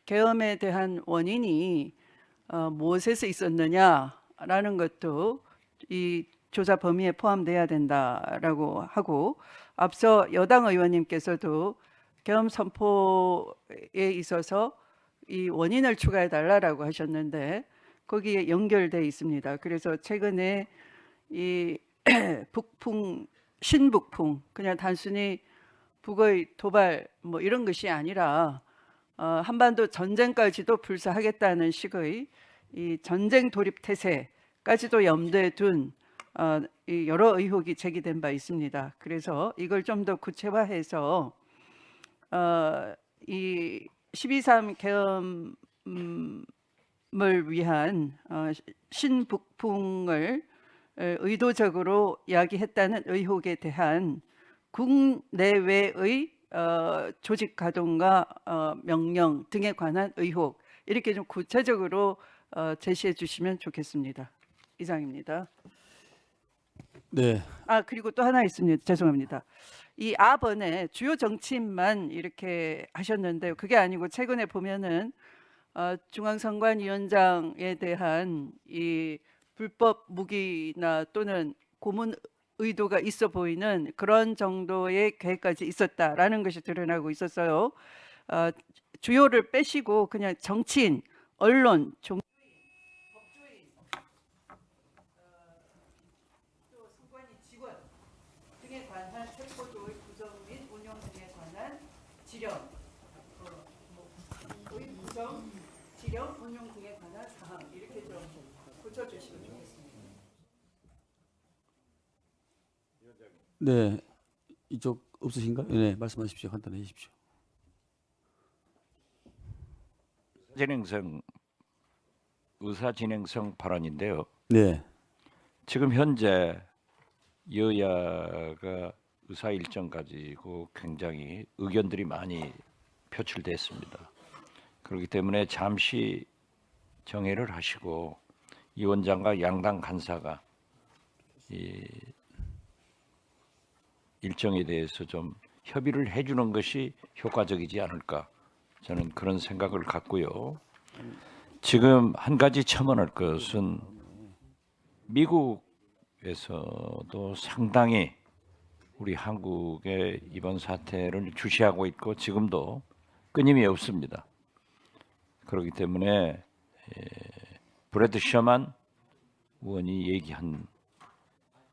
계엄에 대한 원인이 무엇에서 있었느냐라는 것도 이 조사 범위에 포함돼야 된다라고 하고, 앞서 여당 의원님께서도 계엄 선포에 있어서 이 원인을 추가해 달라라고 하셨는데 거기에 연결돼 있습니다. 그래서 최근에 이 북풍, 신북풍, 그냥 단순히 북의 도발 이런 것이 아니라 한반도 전쟁까지도 불사하겠다는 식의 이 전쟁 돌입 태세까지도 염두에 둔 이 여러 의혹이 제기된 바 있습니다. 그래서 이걸 좀 더 구체화해서 이 12.3 계엄을 위한 신북풍을 의도적으로 야기했다는 의혹에 대한 국내외의 조직 가동과 명령 등에 관한 의혹, 이렇게 좀 구체적으로 제시해 주시면 좋겠습니다. 이상입니다. 네. 그리고 또 하나 있습니다. 죄송합니다. 이 앞번에 주요 정치인만 이렇게 하셨는데 그게 아니고 최근에 보면은 중앙선관위원장에 대한 이 불법 무기나 또는 고문 의도가 있어 보이는 그런 정도의 계획까지 있었다라는 것이 드러나고 있었어요. 주요를 빼시고 그냥 정치인, 언론, 종교인, 법조인, 또 선관위 직원 등에 관한 체포조의 구성 및 운영 등에 관한 지령, 구성, 지령, 운용 등에 관한 사항 이렇게 좀 고쳐주시면 좋겠습니다. 네, 이쪽 없으신가요? 네, 말씀하십시오. 간단히 해주십시오. 의사진행성 발언인데요. 네. 지금 현재 여야가 의사 일정 가지고 굉장히 의견들이 많이 표출됐습니다. 그렇기 때문에 잠시 정회를 하시고 이 원장과 양당 간사가 이 일정에 대해서 좀 협의를 해주는 것이 효과적이지 않을까, 저는 그런 생각을 갖고요. 지금 한 가지 첨언할 것은 미국에서도 상당히 우리 한국의 이번 사태를 주시하고 있고 지금도 끊임이 없습니다. 그렇기 때문에 브래드 셔만 의원이 얘기한,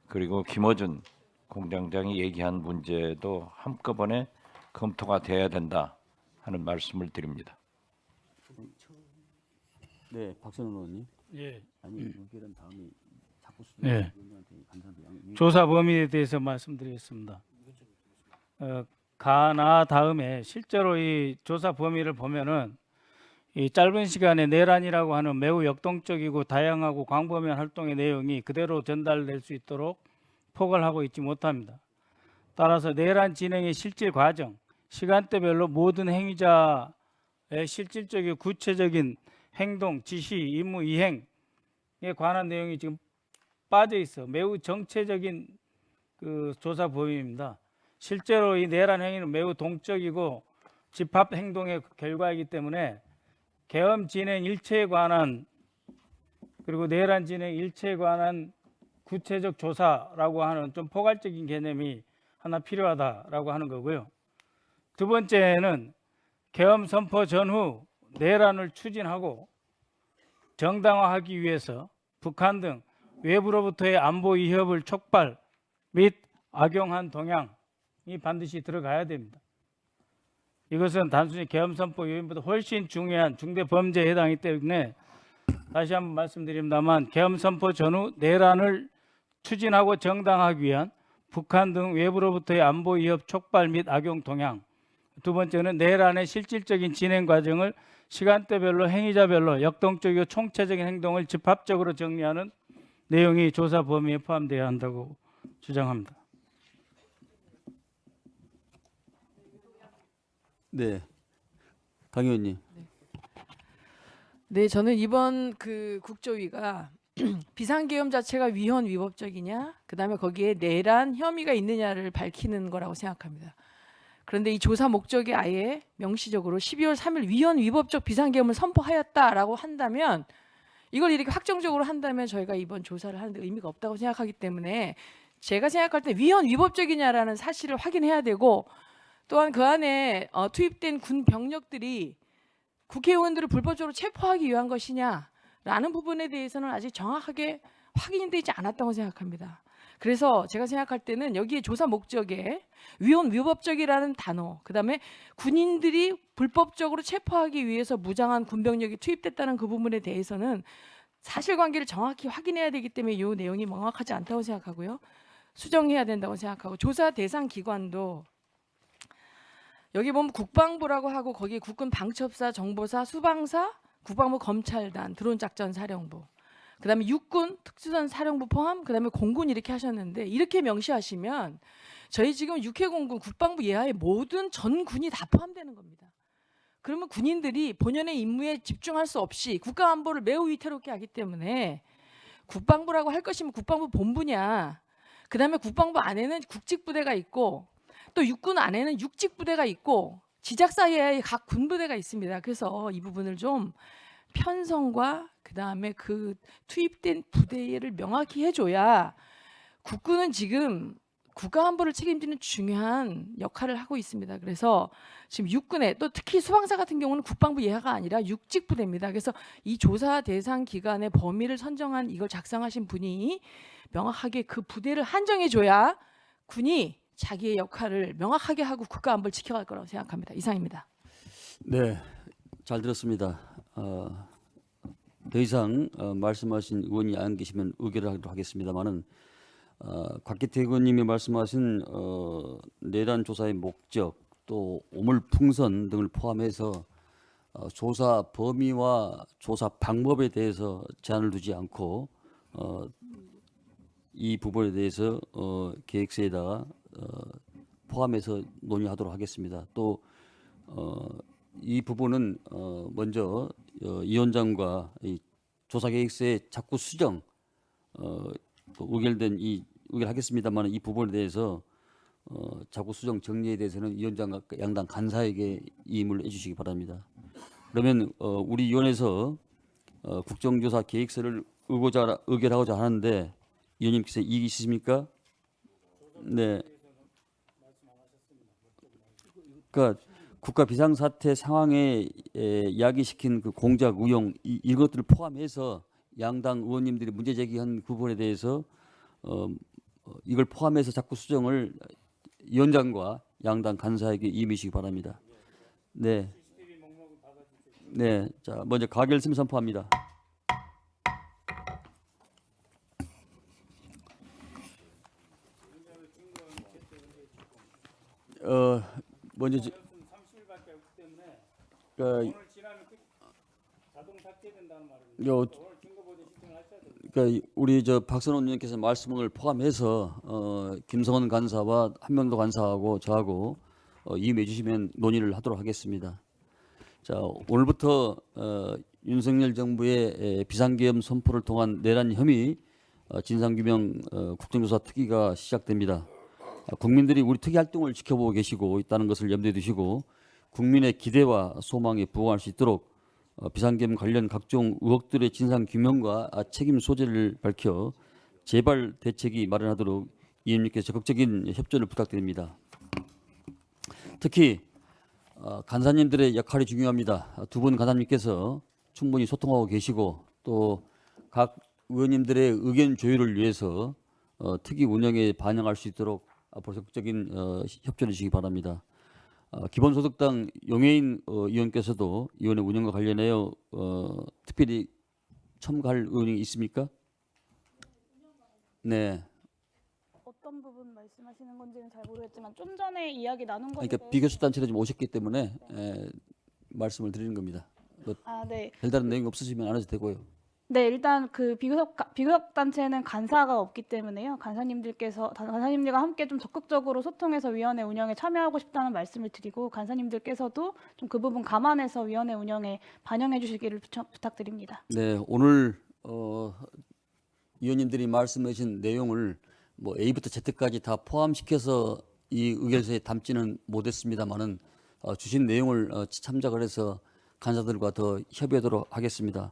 그리고 김어준 공장장이 얘기한 문제도 한꺼번에 검토가 돼야 된다 하는 말씀을 드립니다. 네, 박선원 의원님. 예. 아니, 의견은 다음에 자꾸 네. 조사 범위에 대해서 말씀드리겠습니다. 가나 다음에 실제로 이 조사 범위를 보면은 이 짧은 시간에 내란이라고 하는 매우 역동적이고 다양하고 광범위한 활동의 내용이 그대로 전달될 수 있도록 포괄하고 있지 못합니다. 따라서 내란 진행의 실질 과정, 시간대별로 모든 행위자의 실질적이고 구체적인 행동, 지시, 임무 이행에 관한 내용이 지금 빠져 있어 매우 정체적인 그 조사 범위입니다. 실제로 이 내란 행위는 매우 동적이고 집합 행동의 결과이기 때문에 계엄 진행 일체에 관한, 그리고 내란 진행 일체에 관한 구체적 조사라고 하는 좀 포괄적인 개념이 하나 필요하다라고 하는 거고요. 두 번째는 계엄 선포 전후 내란을 추진하고 정당화하기 위해서 북한 등 외부로부터의 안보 위협을 촉발 및 악용한 동향이 반드시 들어가야 됩니다. 이것은 단순히 계엄 선포 요인보다 훨씬 중요한 중대 범죄에 해당하기 때문에 다시 한번 말씀드립니다만, 계엄 선포 전후 내란을 추진하고 정당화하기 위한 북한 등 외부로부터의 안보 위협 촉발 및 악용 동향. 두 번째는 내란의 실질적인 진행 과정을 시간대별로 행위자별로 역동적이고 총체적인 행동을 집합적으로 정리하는 내용이 조사 범위에 포함되어야 한다고 주장합니다. 네, 강 의원님. 네, 저는 이번 그 국조위가 비상계엄 자체가 위헌 위법적이냐, 그다음에 거기에 내란 혐의가 있느냐를 밝히는 거라고 생각합니다. 그런데 이 조사 목적이 아예 명시적으로 12월 3일 위헌 위법적 비상계엄을 선포하였다라고 한다면, 이걸 이렇게 확정적으로 한다면 저희가 이번 조사를 하는데 의미가 없다고 생각하기 때문에 제가 생각할 때 위헌 위법적이냐라는 사실을 확인해야 되고, 또한 그 안에 투입된 군 병력들이 국회의원들을 불법적으로 체포하기 위한 것이냐라는 부분에 대해서는 아직 정확하게 확인이 되지 않았다고 생각합니다. 그래서 제가 생각할 때는 여기에 조사 목적에 위헌 위법적이라는 단어, 그다음에 군인들이 불법적으로 체포하기 위해서 무장한 군병력이 투입됐다는 그 부분에 대해서는 사실관계를 정확히 확인해야 되기 때문에 이 내용이 명확하지 않다고 생각하고요. 수정해야 된다고 생각하고, 조사 대상 기관도 여기 보면 국방부라고 하고 거기에 국군 방첩사, 정보사, 수방사, 국방부 검찰단, 드론작전사령부, 그다음에 육군 특수전사령부 포함, 그다음에 공군 이렇게 하셨는데, 이렇게 명시하시면 저희 지금 육해공군 국방부 예하의 모든 전군이 다 포함되는 겁니다. 그러면 군인들이 본연의 임무에 집중할 수 없이 국가안보를 매우 위태롭게 하기 때문에 국방부라고 할 것이면 국방부 본부냐, 그다음에 국방부 안에는 국직부대가 있고 또 육군 안에는 육직부대가 있고 지작 사이에 각 군부대가 있습니다. 그래서 이 부분을 좀 편성과 그다음에 그 투입된 부대를 명확히 해줘야 국군은 지금 국가 안보를 책임지는 중요한 역할을 하고 있습니다. 그래서 지금 육군에 또 특히 수방사 같은 경우는 국방부 예하가 아니라 육직부대입니다. 그래서 이 조사 대상 기관의 범위를 선정한 이걸 작성하신 분이 명확하게 그 부대를 한정해줘야 군이 자기의 역할을 명확하게 하고 국가 안보를 지켜갈 거라고 생각합니다. 이상입니다. 네, 잘 들었습니다. 더 이상 말씀하신 의원이 안 계시면 의결을 하도록 하겠습니다만은 곽기태 의원님이 말씀하신 내란 조사의 목적 또 오물풍선 등을 포함해서 조사 범위와 조사 방법에 대해서 제한을 두지 않고 이 부분에 대해서 계획서에다가 포함해서 논의하도록 하겠습니다. 또 이 부분은 먼저 위원장과 이 조사 계획서의 자꾸 수정 또 의결하겠습니다만 이 부분에 대해서 자꾸 수정 정리에 대해서는 위원장과 양당 간사에게 임을 해주시기 바랍니다. 그러면 우리 위원회에서 국정조사 계획서를 의결하고자 하는데 위원님께서 이의 있으십니까? 네. 그러니까 국가 비상사태 상황에 이야기시킨 그 공작 우용 이것들을 포함해서 양당 의원님들이 문제 제기한 부분에 대해서 이걸 포함해서 자꾸 수정을 위원장과 양당 간사에게 임의시기 바랍니다. 네. 네. 자, 먼저 가결심 선포합니다. 먼저 그러니까 우리 박선원 의원께서 말씀을 포함해서 김성원 간사와 한명도 간사하고 저하고 임해 주시면 논의를 하도록 하겠습니다. 자, 오늘부터 윤석열 정부의 비상계엄 선포를 통한 내란 혐의 진상규명 국정조사 특위가 시작됩니다. 국민들이 우리 특위 활동을 지켜보고 계시고 있다는 것을 염두에 두시고 국민의 기대와 소망에 부응할 수 있도록 비상계엄 관련 각종 의혹들의 진상 규명과 책임 소재를 밝혀 재발 대책이 마련하도록 위원님께서 적극적인 협조를 부탁드립니다. 특히 간사님들의 역할이 중요합니다. 두 분 간사님께서 충분히 소통하고 계시고 또 각 의원님들의 의견 조율을 위해서 특위 운영에 반영할 수 있도록 앞으로 적극적인 협조를 주시기 바랍니다. 기본소득당 용해인 의원께서도 위원회 운영과 관련하여 특별히 첨가할 의원이 있습니까? 네. 어떤 부분 말씀하시는 건지는 잘 모르겠지만 좀 전에 이야기 나눈 것에 그러니까 비교수단체로 좀 오셨기 때문에 말씀을 드리는 겁니다. 네. 별다른 내용이 없으시면 안 하셔도 되고요. 네, 일단 그 비교섭 단체는 간사가 없기 때문에요. 간사님들과 함께 좀 적극적으로 소통해서 위원회 운영에 참여하고 싶다는 말씀을 드리고 간사님들께서도 좀 그 부분 감안해서 위원회 운영에 반영해 주시기를 부탁드립니다. 네, 오늘 위원님들이 말씀해 주신 내용을 뭐 A부터 Z까지 다 포함시켜서 이 의결서에 담지는 못했습니다만은 주신 내용을 참작을 해서 간사들과 더 협의하도록 하겠습니다.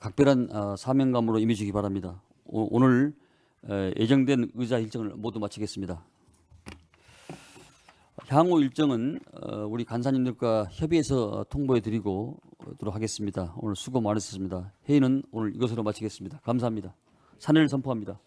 각별한 사명감으로 임해주시기 바랍니다. 오늘 예정된 의자 일정을 모두 마치겠습니다. 향후 일정은 우리 간사님들과 협의해서 통보해드리도록 하겠습니다. 오늘 수고 많으셨습니다. 회의는 오늘 이것으로 마치겠습니다. 감사합니다. 산회를 선포합니다.